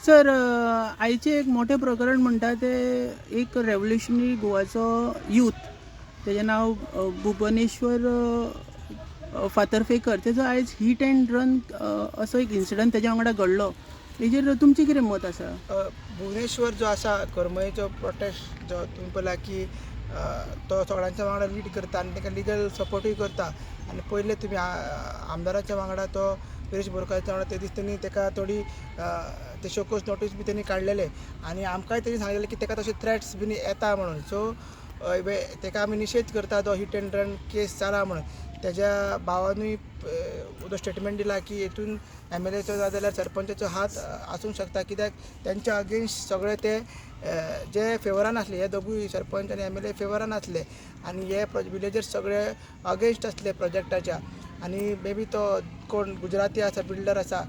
Sir, आयचे एक मोठे प्रकरण म्हणटा ते एक रेव्होल्युशनरी गोवाचो यूथ, तेजें नांव भुवनेश्वर फातर्फेकर, तेजो आयज हीट अँड रन असो एक इन्सिडंट तेज्या वांगडा घडलो. हेजेर तुमचें कितें मत आसा? भुवनेश्वर जो आसा करमयेचो प्रोटेस्ट जो तुमी पळयला की तो सगळ्यांच्या वांगडा लीड करता आनी ताका लिगल सपोर्टूय करता. आनी पयले तुमी आमदाराच्या वांगडा तो गिरीश बोरकाराच्या वांगडा ते दीस तेणी ताका थोडी ते शोकोस नोटीस बी तेणी काडलेले आनी आमकांय तेणी सांगलेलें की ताका तशे थ्रेट्स बीन येता म्हणून. सो ताका आमी निशेध करता जो हीट अँड रन केस जाला म्हणून. तेज्या भावानूय उदो स्टेटमेंट दिला की हेतून MLAचो जाल्यार सरपंचाचो हात आसूंक शकता, कित्याक तेंच्या अगेन्स्ट सगळे ते जे फेवरान आसले, हे दोगूय सरपंच आनी MLA फेवरान आसले आनी हे विलेजर्स सगळे अगेन्स्ट आसले प्रोजेक्टाच्या. आनी मे बी तो कोण गुजराती आसा, बिल्डर आसा,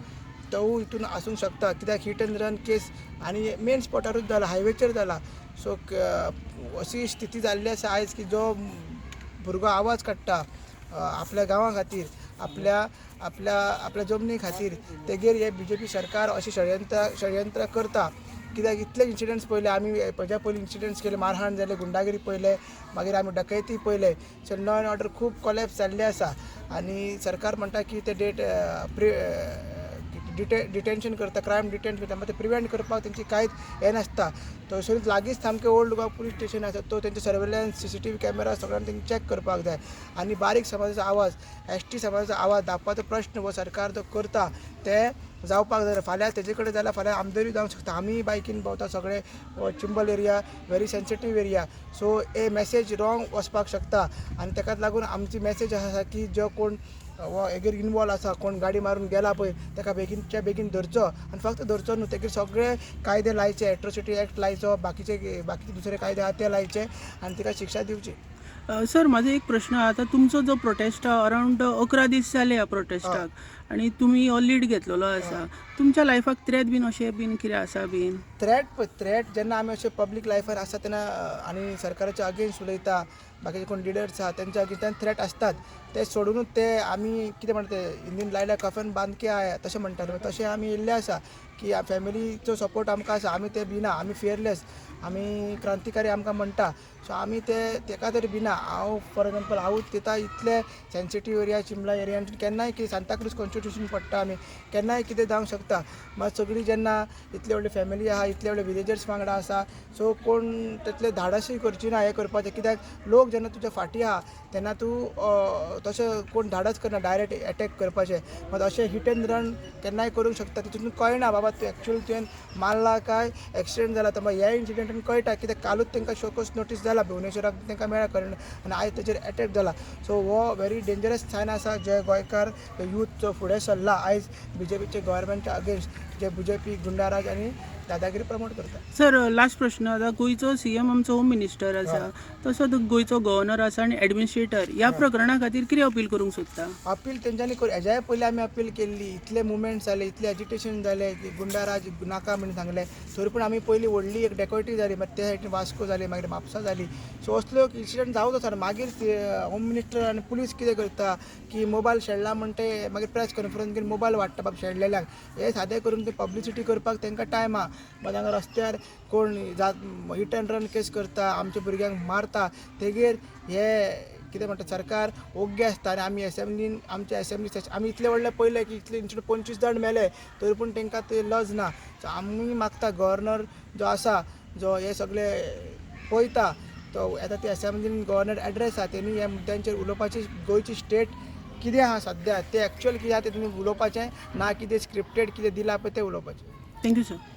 तोवूय हितून आसूंक शकता, कित्याक हीट अँड रन केस आनी मेन स्पॉटारूच जाला, हायवेचेर जाला. सो अशी स्थिती जाल्ली आसा आयज की जो भुरगो आवाज काडटा आपल्या गांवा खातीर, आपल्या जमनी खातीर, तेगेर हे BJP सरकार अशी षडयंत्र करता. कित्याक इतले इन्सिडंट्स पयले आमी, हेज्या पयलीं इन्सिडंट्स केले, मारहाण जाले, गुंडागिरी पयले, मागीर आमी डकैती पयले. सो लॉ अँड ऑर्डर खूब कोलॅप्स जाल्ले आसा आनी सरकार म्हणटा की ते डिटेन्शन करता, क्रायम डिटेन करता, मागीर ते प्रिवेंट करपाक तेंची कांयच हें नासता. थंयसरूच लागींच सामकें ओल्ड गोवा पुलीस स्टेशन आसा, तो तेंचे सर्वेलन्स CCTV कॅमेरा सगळ्यांनी तेंची चॅक करपाक जाय. आनी बारीक समाजाचो आवाज, ST समाजाचो आवाज दाखोवपाचो प्रश्न हो सरकार जो करता ते जावपाक जाय. फाल्यां तेजे कडेन जाल्यार फाल्यां आमदारूय जावंक शकता. आमी बायकीन भोंवता सगळे, चिंबल area very sensitive area. So a message wrong वचपाक शकता आनी ताकाच लागून आमची मॅसेज आसा की जो कोण हेगेर इनवॉल्व आसा, कोण गाडी मारून गेला पळय, ताका बेगीनच्या बेगीन धरचो. आनी फक्त धरचो न्हू, तेगेर सगळे कायदे लायचे, एट्रोसिटी एक्ट लायचो, बाकीचे दुसरे कायदे आहा ते लायचे आनी ताका शिक्षा दिवची. सर, म्हाजो एक प्रश्न आहा. आतां तुमचो जो प्रोटेस्ट आहा, अरावंड 11 दीस जाले ह्या प्रोटेस्टाक, आनी तुमी हो लीड घेतलेलो आसा. तुमच्या लायफाक थ्रेट बीन अशें बीन कितें आसा बीन? थ्रेट जेन्ना आमी अशें पब्लीक लायफान आसता तेन्ना आनी सरकाराच्या अगेन्स्ट उलयता, बाकीचे कोण लिडर्स आहा तेंच्या अगेन्स्ट थ्रेट आसतात. ते सोडूनच ते आमी कितें म्हणटा ते हिंदीन लायल्या कफन बांध के आया तशें म्हणटात, तशें आमी येयल्ले आसा की फॅमिलीचो सपोर्ट आमकां आसा. आमी ते भिना, आमी फियरलेस, आमी क्रांतिकारी आमकां म्हणटा. सो आमी तेका तरी भिना. हांव फॉर एग्जांपल हांवूच तिता इतले सेन्सिटीव एरिया, चिंबला एरियान केन्नाय कितें सांताक्रूज कॉन्स्टिट्यूशन पडटा, आमी केन्नाय कितें जावंक शकता. मात सगळीं जेन्ना इतले व्हडली फॅमिली आहा, इतले व्हडले विलेजर्स वांगडा आसा, सो कोण तितले धाडसूय करची ना हें करपाचें. कित्याक लोक जेन्ना तुज्या फाटीं आहा तेन्ना तूं तशें कोण धाडच करना डायरेक्ट एटॅक करपाचें. मात अशें हीट अँड रन केन्नाय करूंक शकता. तितून कळना बाबा तूं एक्चुअल तुवें मारला काय एक्सिडेंट जाला. तर मागीर ह्या इन्सिडेंटान कळटा, कित्याक कालूच तांकां शोकोस नोटीस जाला भुवनेश्वराक, तांकां मेळ्ळा कळना आनी आयज ताचेर एटॅक जाला. सो हो व्हेरी डेंजरस सायन आसा जे गोंयकार यूथ फुडें सरला आयज BJPचे गव्हर्मेंटच्या अगेन्स्ट, जे BJP गुंडाराज आनी दादागिरी प्रमोट करता. सर, लास्ट प्रश्न. आतां गोंयचो CM आमचो होम मिनिस्टर आसा, तसोच गोंयचो गव्हर्नर आसा आनी एडमिनिस्ट्रेटर. ह्या प्रकरणा खातीर कितें अपील करूंक सोदता? अपील तेंच्यांनी हेज्याय पयलीं आमी अपील केल्ली. इतले मुवमेंट्स जाले, इतले एजिटेशन जाले की गुंडाराज नाका म्हणून सांगलें. तरी पूण आमी पयलीं व्हडली एक डेकोयटी जाली, मागीर त्या सायडीन वास्को जाली, मागीर म्हापसा जाली. सो असल्यो इन्सिडंट जावूच आसा. मागीर होम मिनिस्टर आनी पुलीस कितें करता की मोबायल शेणला म्हणटे मागीर प्रेस कॉन्फरन्स घेवन मोबायल वाडटा बाबा शेणलेल्याक. हे सादें करून ते पब्लिसिटी करपाक तांकां टायम आहा. मागीर हांगा रस्त्यार कोण हीट अँड रन केस करता, आमच्या भुरग्यांक मारता, तेगेर हे कितें म्हणटा सरकार ओग्गे आसता. आनी आमी एसेंब्लीन, आमच्या एसेंब्ली आमी इतले व्हडले पयले की इतले इन्सिडंट 25 जाण मेले, तरी पूण तांकां ते लज ना. सो आमी मागता गव्हर्नर जो आसा, जो हे सगळे पळयता, तो येता ते एसेंब्लीन गव्हर्नर एड्रेस आहा, तेणी ह्या मुद्द्यांचेर उलोवपाची. गोंयची स्टेट कितें आहा सद्या, ते एक्चुअल कितें आहा तें तुमी उलोवपाचें ना, कितें स्क्रिप्टेड कितें दिलां पळय तें उलोवपाचें. Thank you sir.